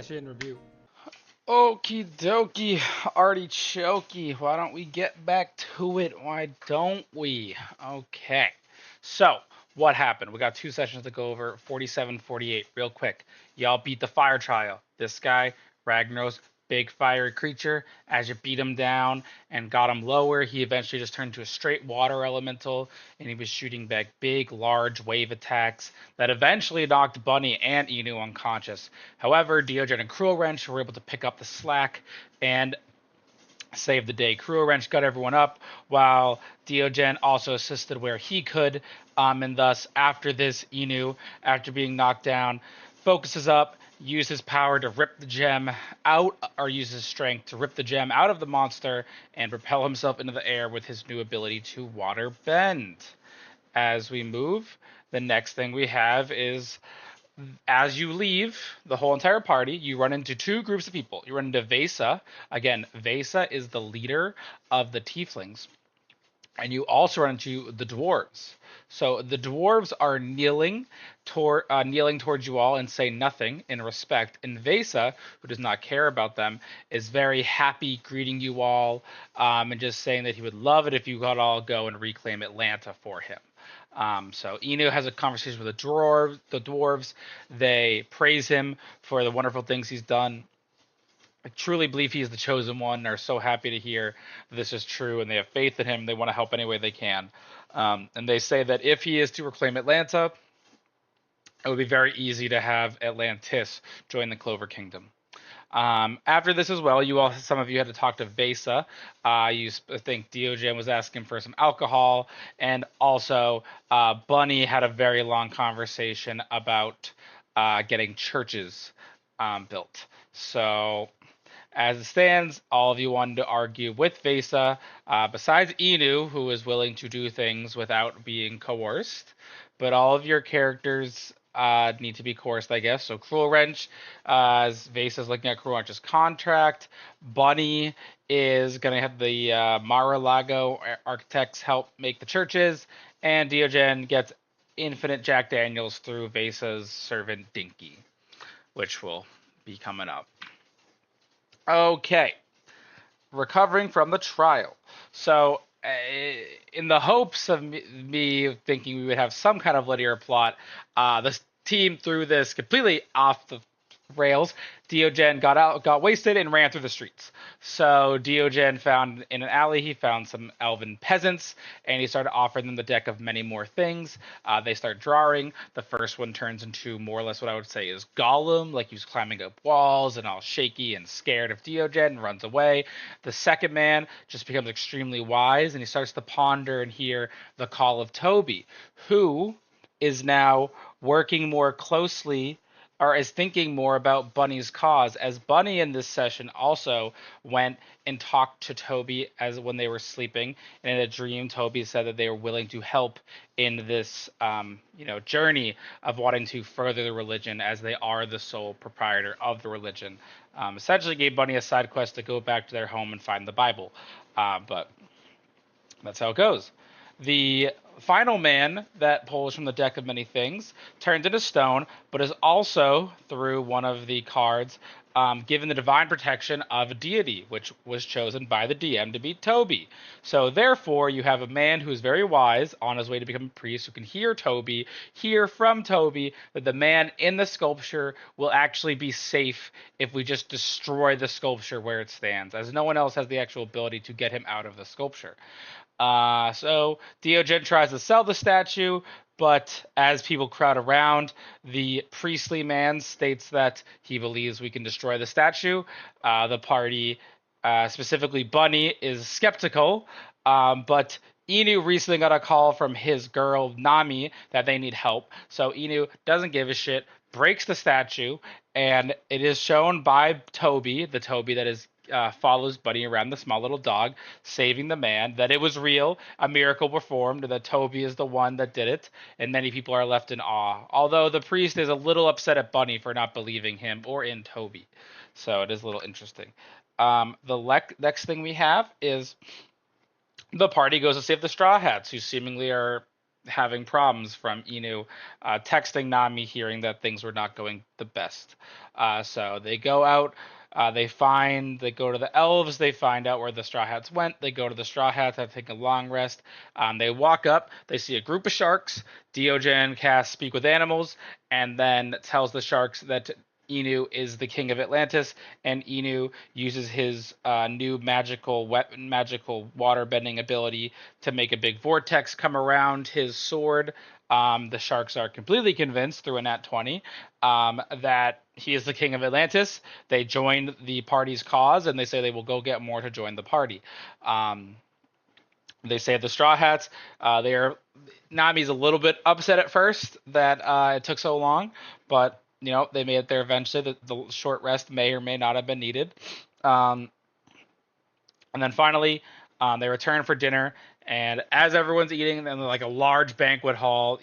session review. Okie dokie, artichokey. Why don't we get back to it? Why don't we? Okay. So, what happened? We got two sessions to go over 47, 48, real quick. Y'all beat the fire trial. This guy, Ragnaros, big fiery creature. As you beat him down and got him lower, he eventually just turned into a straight water elemental, and he was shooting back big, large wave attacks that eventually knocked Bunny and Inu unconscious. However, Diogen and Cruel Wrench were able to pick up the slack and save the day. Cruel Wrench got everyone up, while Diogen also assisted where he could. And thus, after this, Inu, after being knocked down, focuses up, uses his power to rip the gem out, or uses his strength to rip the gem out of the monster and propel himself into the air with his new ability to water bend. As we move, the next thing we have is as you leave the whole entire party, you run into two groups of people. You run into Vesa. Again, Vesa is the leader of the tieflings. And you also run into the dwarves. So the dwarves are kneeling towards you all and say nothing in respect. And Vesa, who does not care about them, is very happy greeting you all, and just saying that he would love it if you could all go and reclaim Atlanta for him. So Inu has a conversation with the dwarves. They praise him for the wonderful things he's done. I truly believe he's the chosen one. They're so happy to hear this is true, and they have faith in him. They want to help any way they can. And they say that if he is to reclaim Atlanta, it would be very easy to have Atlantis join the Clover Kingdom. After this as well, some of you had to talk to Vesa. I think Diogen was asking for some alcohol, and also Bunny had a very long conversation about getting churches built. So as it stands, all of you wanted to argue with Vesa, besides Inu, who is willing to do things without being coerced. But all of your characters need to be coerced, I guess. So Cruel Wrench, as Vesa's looking at Cruel Wrench's contract. Bunny is going to have the Mar-a-Lago architects help make the churches. And Diogen gets infinite Jack Daniels through Vesa's servant Dinky, which will be coming up. Okay, recovering from the trial. So, in the hopes of me thinking we would have some kind of linear plot, this team threw this completely off the rails. Diogen got wasted, and ran through the streets. So Diogen found in an alley, he found some elven peasants, and he started offering them the deck of many more things. They start drawing. The first one turns into more or less what I would say is Gollum, like he's climbing up walls and all shaky and scared of Diogen and runs away. The second man just becomes extremely wise, and he starts to ponder and hear the call of Toby, who is now working more closely or is thinking more about Bunny's cause, as Bunny in this session also went and talked to Toby as when they were sleeping, and in a dream Toby said that they were willing to help in this journey of wanting to further the religion, as they are the sole proprietor of the religion. Essentially gave Bunny a side quest to go back to their home and find the Bible, but that's how it goes. The final man that pulls from the deck of many things turns into stone, but is also, through one of the cards, given the divine protection of a deity, which was chosen by the DM to be Toby. So therefore, you have a man who is very wise on his way to become a priest, who can hear from Toby that the man in the sculpture will actually be safe if we just destroy the sculpture where it stands, as no one else has the actual ability to get him out of the sculpture. So Diogen tries to sell the statue, but as people crowd around, the priestly man states that he believes we can destroy the statue. The party, specifically Bunny, is skeptical, but Inu recently got a call from his girl Nami that they need help. So Inu doesn't give a shit, breaks the statue, and it is shown by Toby, the Toby that is follows Bunny around, the small little dog, saving the man, that it was real, a miracle performed, and that Toby is the one that did it, and many people are left in awe. Although the priest is a little upset at Bunny for not believing him or in Toby. So it is a little interesting. Next thing we have is the party goes to save the Straw Hats, who seemingly are having problems from Inu texting Nami, hearing that things were not going the best. So they go out. They go to the elves. They find out where the Straw Hats went. They go to the Straw Hats. They take a long rest. They walk up. They see a group of sharks. Diogen casts Speak with Animals, and then tells the sharks that Inu is the king of Atlantis, and Inu uses his new magical water bending ability to make a big vortex come around his sword. The sharks are completely convinced through a nat 20 that he is the king of Atlantis. They join the party's cause, and they say they will go get more to join the party. Um, they save the Straw Hats. They are Nami's a little bit upset at first that it took so long, but they made it there eventually. The short rest may or may not have been needed. Um, and then finally, they return for dinner, and as everyone's eating in like a large banquet hall,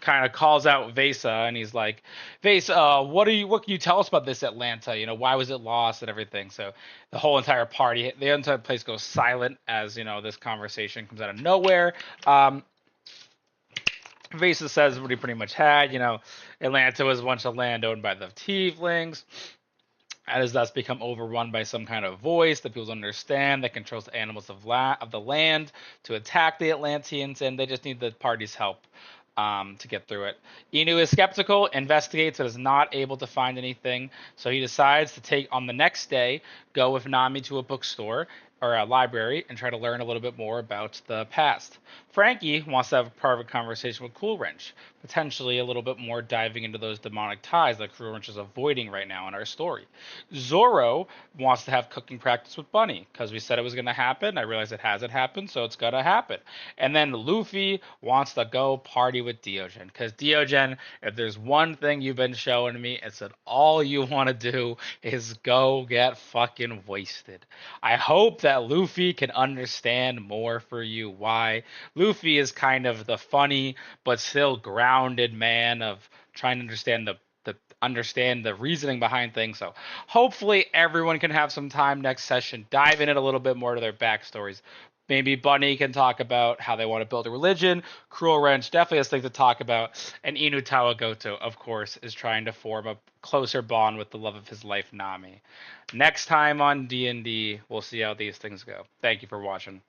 kind of calls out Vesa, and he's like, "Vesa, what can you tell us about this Atlanta? Why was it lost and everything?" So the entire place goes silent as this conversation comes out of nowhere. Vesa says what he pretty much had. Atlanta was once a land owned by the Tieflings. It has thus become overrun by some kind of voice that people understand that controls the animals of the land to attack the Atlanteans, and they just need the party's help to get through it. Inu is skeptical, investigates, but is not able to find anything, so he decides to take on the next day, go with Nami to a bookstore or a library and try to learn a little bit more about the past. Frankie wants to have a private conversation with Cool Wrench, potentially a little bit more diving into those demonic ties that Cool Wrench is avoiding right now in our story. Zoro wants to have cooking practice with Bunny because we said it was going to happen. I realize it hasn't happened, so it's going to happen. And then Luffy wants to go party with Diogen because Diogen, if there's one thing you've been showing me, it's that all you want to do is go get fucking wasted. I hope that Luffy can understand more for you why. Luffy is kind of the funny but still grounded man of trying to understand the reasoning behind things. So hopefully everyone can have some time next session, dive in it a little bit more to their backstories. Maybe Bunny can talk about how they want to build a religion. Cruel Wrench definitely has things to talk about. And Inu Tawagoto, of course, is trying to form a closer bond with the love of his life, Nami. Next time on D&D, we'll see how these things go. Thank you for watching.